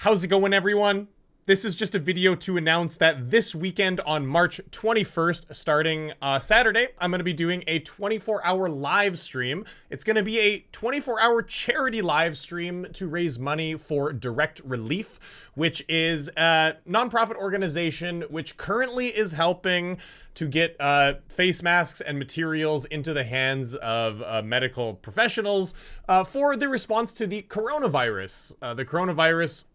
How's it going, everyone? This is just a video to announce that this weekend on March 21st, starting Saturday, I'm going to be doing a 24-hour live stream. It's going to be a 24-hour charity live stream to raise money for Direct Relief, which is a nonprofit organization which currently is helping to get face masks and materials into the hands of medical professionals for the response to the coronavirus. The coronavirus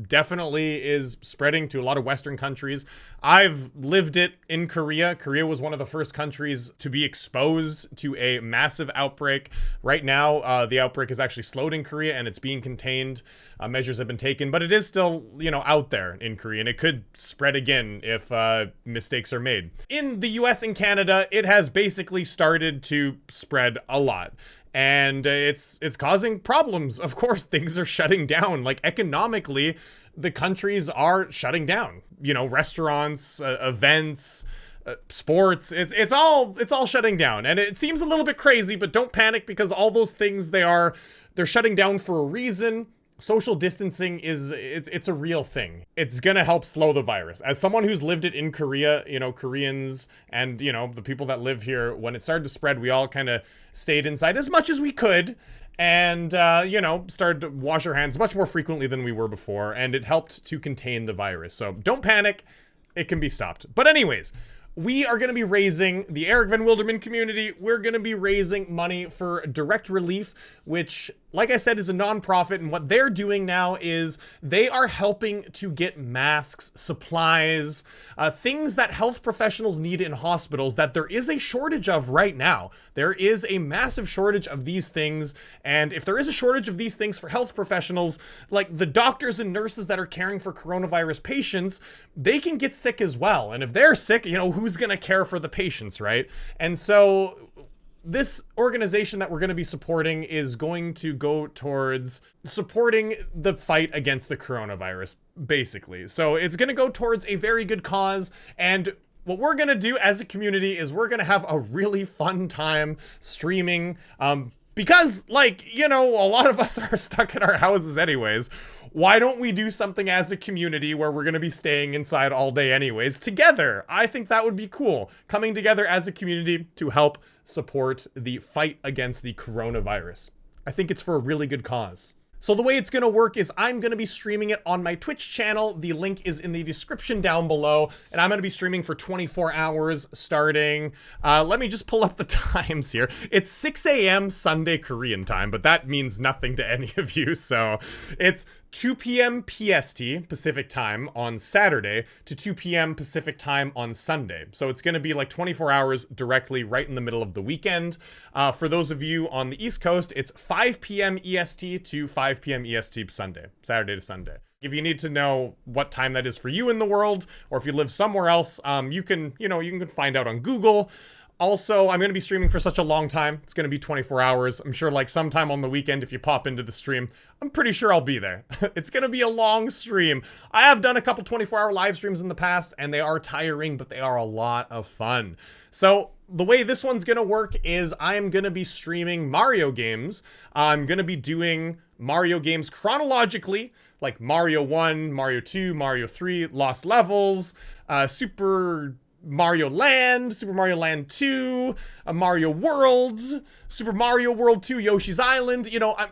definitely is spreading to a lot of Western countries. I've lived it in Korea. Korea was one of the first countries to be exposed to a massive outbreak. Right now, the outbreak is actually slowed in Korea and it's being contained. Measures have been taken, but it is still, out there in Korea, and it could spread again if mistakes are made. In the US and Canada, it has basically started to spread a lot. And it's causing problems. Of course, things are shutting down. Like, economically, the countries are shutting down. Restaurants, events, sports, it's all shutting down. And it seems a little bit crazy, but don't panic, because all those things, they're shutting down for a reason. Social distancing it's a real thing. It's gonna help slow the virus. As someone who's lived it in Korea, Koreans and, the people that live here, when it started to spread, we all kind of stayed inside as much as we could and, started to wash our hands much more frequently than we were before, and it helped to contain the virus. So don't panic, it can be stopped. But anyways, we are going to be raising, the Eric Van Wilderman community, we're going to be raising money for Direct Relief, which, like I said, is a nonprofit. And what they're doing now is they are helping to get masks, supplies, things that health professionals need in hospitals that there is a shortage of right now. There is a massive shortage of these things. And if there is a shortage of these things for health professionals, like the doctors and nurses that are caring for coronavirus patients, they can get sick as well. And if they're sick, who's going to care for the patients, right? And so this organization that we're going to be supporting is going to go towards supporting the fight against the coronavirus, basically. So it's going to go towards a very good cause. And what we're going to do as a community is we're going to have a really fun time streaming. Because, a lot of us are stuck in our houses anyways. Why don't we do something as a community where we're going to be staying inside all day anyways together? I think that would be cool. Coming together as a community to help support the fight against the coronavirus. I think it's for a really good cause. So the way it's going to work is I'm going to be streaming it on my Twitch channel. The link is in the description down below. And I'm going to be streaming for 24 hours starting. Let me just pull up the times here. It's 6 a.m. Sunday Korean time, but that means nothing to any of you. So it's 2 p.m. PST, Pacific time, on Saturday to 2 p.m. Pacific time on Sunday. So it's going to be like 24 hours directly right in the middle of the weekend. For those of you on the East Coast, it's 5 p.m. EST to 5 p.m. EST Sunday, Saturday to Sunday. If you need to know what time that is for you in the world, or if you live somewhere else, you can find out on Google. Also, I'm going to be streaming for such a long time. It's going to be 24 hours. I'm sure sometime on the weekend, if you pop into the stream, I'm pretty sure I'll be there. It's going to be a long stream. I have done a couple 24-hour live streams in the past, and they are tiring, but they are a lot of fun. So the way this one's going to work is I'm going to be streaming Mario games. I'm going to be doing Mario games chronologically, like Mario 1, Mario 2, Mario 3, Lost Levels, Super Mario Land, Super Mario Land 2, Mario Worlds, Super Mario World 2, Yoshi's Island.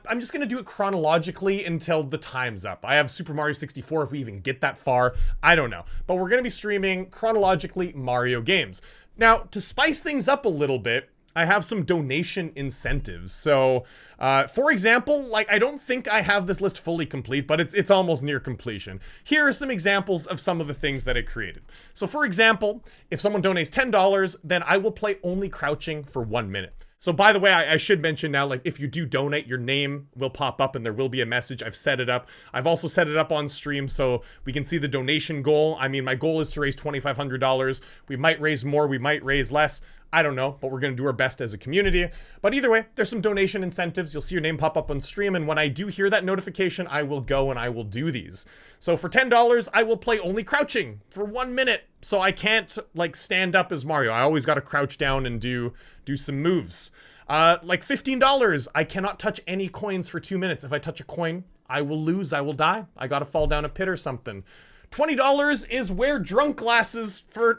I'm just going to do it chronologically until the time's up. I have Super Mario 64 if we even get that far. I don't know. But we're going to be streaming chronologically Mario games. Now, to spice things up a little bit, I have some donation incentives. So, for example, I don't think I have this list fully complete, but it's almost near completion. Here are some examples of some of the things that it created. So, for example, if someone donates $10, then I will play only crouching for 1 minute. So by the way, I should mention now, if you do donate, your name will pop up and there will be a message. I've set it up. I've also set it up on stream so we can see the donation goal. I mean, my goal is to raise $2,500. We might raise more, we might raise less. I don't know, but we're going to do our best as a community. But either way, there's some donation incentives. You'll see your name pop up on stream, and when I do hear that notification, I will go and I will do these. So for $10, I will play only crouching for 1 minute. So I can't stand up as Mario. I always got to crouch down and do some moves. $15, I cannot touch any coins for 2 minutes. If I touch a coin, I will lose, I will die. I gotta fall down a pit or something. $20 is wear drunk glasses for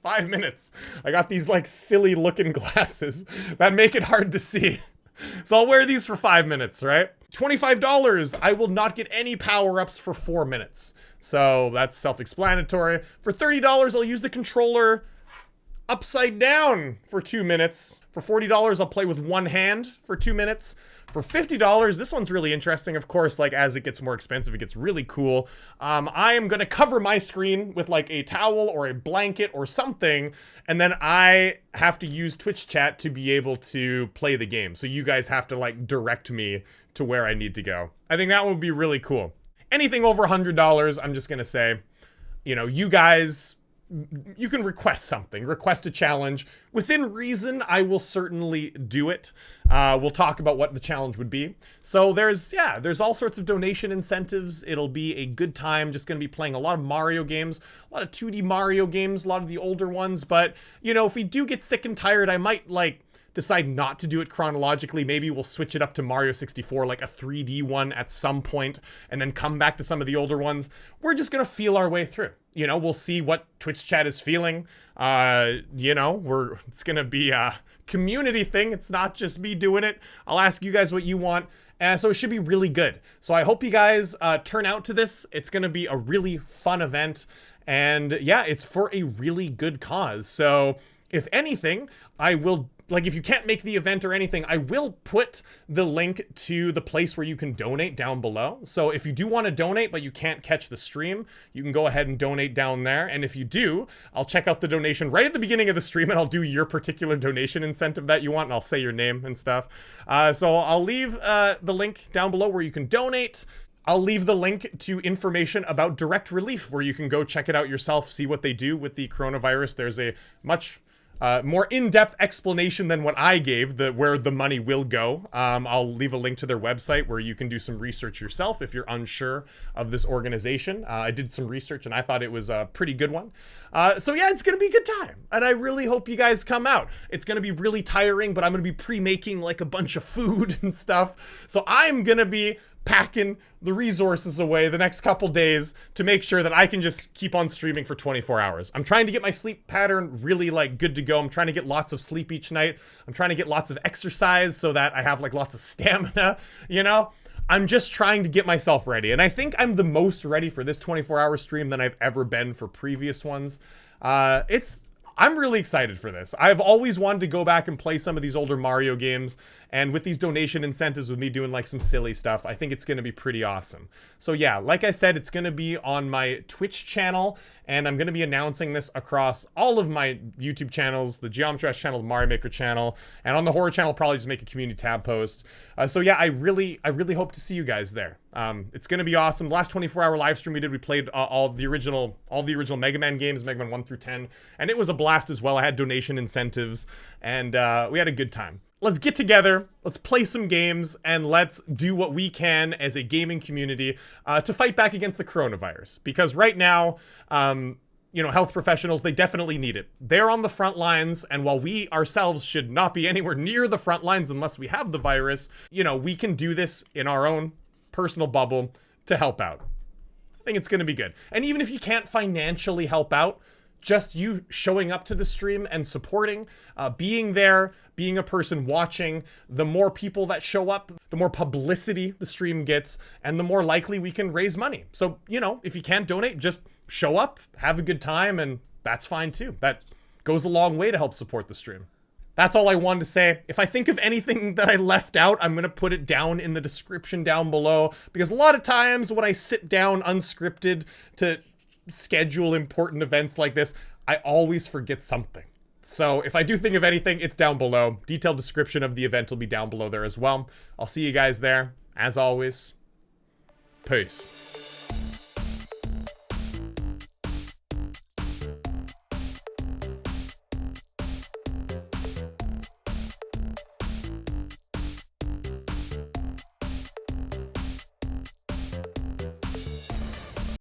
5 minutes. I got these like silly looking glasses that make it hard to see. So I'll wear these for 5 minutes, right? $25, I will not get any power-ups for 4 minutes. So that's self-explanatory. For $30, I'll use the controller upside down for 2 minutes. For $40, I'll play with one hand for 2 minutes. For $50, this one's really interesting. Of course, like as it gets more expensive, it gets really cool. I am gonna cover my screen with like a towel or a blanket or something, and then I have to use Twitch chat to be able to play the game. So you guys have to like direct me to where I need to go. I think that would be really cool. Anything over $100, I'm just gonna say, you know, you guys, you can request something, request a challenge. Within reason, I will certainly do it. We'll talk about what the challenge would be. So there's all sorts of donation incentives. It'll be a good time. Just going to be playing a lot of Mario games, a lot of 2D Mario games, a lot of the older ones. But, you know, if we do get sick and tired, I might, like, decide not to do it chronologically. Maybe we'll switch it up to Mario 64, like a 3D one at some point, and then come back to some of the older ones. We're just going to feel our way through. You know, we'll see what Twitch chat is feeling. You know, it's going to be a community thing. It's not just me doing it. I'll ask you guys what you want. So it should be really good. So I hope you guys turn out to this. It's going to be a really fun event. And yeah, it's for a really good cause. So if anything, I will, like, if you can't make the event or anything, I will put the link to the place where you can donate down below. So if you do want to donate, but you can't catch the stream, you can go ahead and donate down there. And if you do, I'll check out the donation right at the beginning of the stream, and I'll do your particular donation incentive that you want, and I'll say your name and stuff. So I'll leave the link down below where you can donate. I'll leave the link to information about Direct Relief, where you can go check it out yourself, see what they do with the coronavirus. There's a much more in-depth explanation than what I gave, where the money will go. I'll leave a link to their website where you can do some research yourself if you're unsure of this organization. I did some research and I thought it was a pretty good one. So yeah, it's gonna be a good time. And I really hope you guys come out. It's gonna be really tiring, but I'm gonna be pre-making like a bunch of food and stuff. So I'm gonna be packing the resources away the next couple days to make sure that I can just keep on streaming for 24 hours. I'm trying to get my sleep pattern really like good to go. I'm trying to get lots of sleep each night. I'm trying to get lots of exercise so that I have like lots of stamina, you know? I'm just trying to get myself ready. And I think I'm the most ready for this 24-hour stream than I've ever been for previous ones. I'm really excited for this. I've always wanted to go back and play some of these older Mario games, and with these donation incentives, with me doing like some silly stuff, I think it's going to be pretty awesome. So yeah, like I said, it's going to be on my Twitch channel, and I'm going to be announcing this across all of my YouTube channels, the Geometry Dash channel, the Mario Maker channel, and on the Horror channel, I'll probably just make a community tab post. So yeah, I really hope to see you guys there. It's going to be awesome. The last 24-hour live stream we did, we played all the original Mega Man games, Mega Man 1 through 10, and it was a blast as well. I had donation incentives, and we had a good time. Let's get together, let's play some games, and let's do what we can as a gaming community to fight back against the coronavirus. Because right now, you know, health professionals, they definitely need it. They're on the front lines, and while we ourselves should not be anywhere near the front lines unless we have the virus, you know, we can do this in our own personal bubble to help out. I think it's going to be good. And even if you can't financially help out, just you showing up to the stream and supporting, being there, being a person watching, the more people that show up, the more publicity the stream gets, and the more likely we can raise money. So, you know, if you can't donate, just show up, have a good time, and that's fine too. That goes a long way to help support the stream. That's all I wanted to say. If I think of anything that I left out, I'm going to put it down in the description down below, because a lot of times when I sit down unscripted to schedule important events like this, I always forget something. So if I do think of anything, it's down below. Detailed description of the event will be down below there as well. I'll see you guys there. As always, peace.